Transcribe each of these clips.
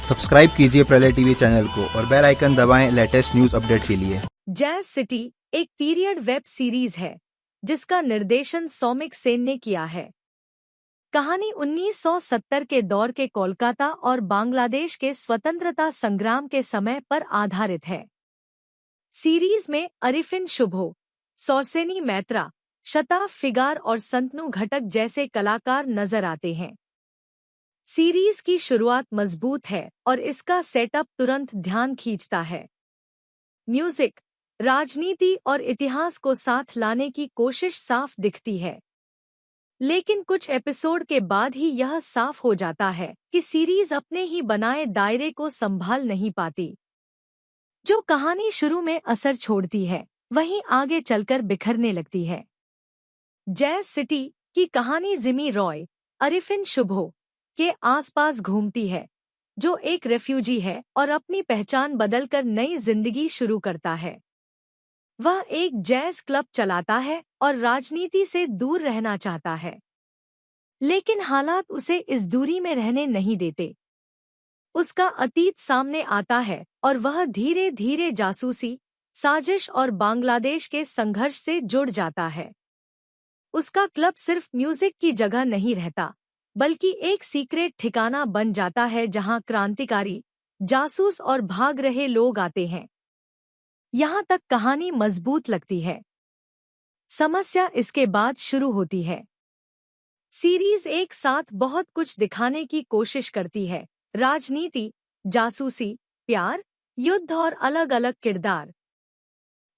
Subscribe कीजिए प्रलय TV channel को और बेल आइकन दबाएं लेटेस्ट न्यूज अपडेट के लिए। जैज सिटी एक पीरियड वेब सीरीज है जिसका निर्देशन सौमिक सेन ने किया है। कहानी 1970 के दौर के कोलकाता और बांग्लादेश के स्वतंत्रता संग्राम के समय पर आधारित है। सीरीज में अरिफिन शुभो, सौरसेनी मैत्रा, शताफ फिगार और संतनु घटक जैसे कलाकार नजर आते हैं। सीरीज की शुरुआत मजबूत है और इसका सेटअप तुरंत ध्यान खींचता है। म्यूजिक, राजनीति और इतिहास को साथ लाने की कोशिश साफ दिखती है, लेकिन कुछ एपिसोड के बाद ही यह साफ हो जाता है कि सीरीज अपने ही बनाए दायरे को संभाल नहीं पाती। जो कहानी शुरू में असर छोड़ती है वहीं आगे चलकर बिखरने लगती है। जैज सिटी की कहानी जिमी रॉय, अरिफिन शुभो के आसपास घूमती है, जो एक रेफ्यूजी है और अपनी पहचान बदलकर नई जिंदगी शुरू करता है। वह एक जैज क्लब चलाता है और राजनीति से दूर रहना चाहता है, लेकिन हालात उसे इस दूरी में रहने नहीं देते। उसका अतीत सामने आता है और वह धीरे धीरे जासूसी, साजिश और बांग्लादेश के संघर्ष से जुड़ जाता है। उसका क्लब सिर्फ म्यूजिक की जगह नहीं रहता, बल्कि एक सीक्रेट ठिकाना बन जाता है जहां क्रांतिकारी, जासूस और भाग रहे लोग आते हैं। यहाँ तक कहानी मजबूत लगती है। समस्या इसके बाद शुरू होती है। सीरीज एक साथ बहुत कुछ दिखाने की कोशिश करती है: राजनीति, जासूसी, प्यार, युद्ध और अलग-अलग किरदार।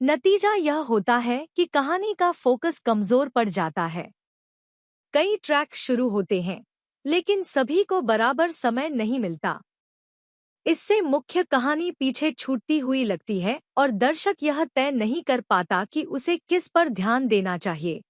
नतीजा यह होता है कि कहानी का फोकस कमजोर पड़ जाता है। कई ट्रैक शुरू होते हैं, लेकिन सभी को बराबर समय नहीं मिलता। इससे मुख्य कहानी पीछे छूटती हुई लगती है और दर्शक यह तय नहीं कर पाता कि उसे किस पर ध्यान देना चाहिए।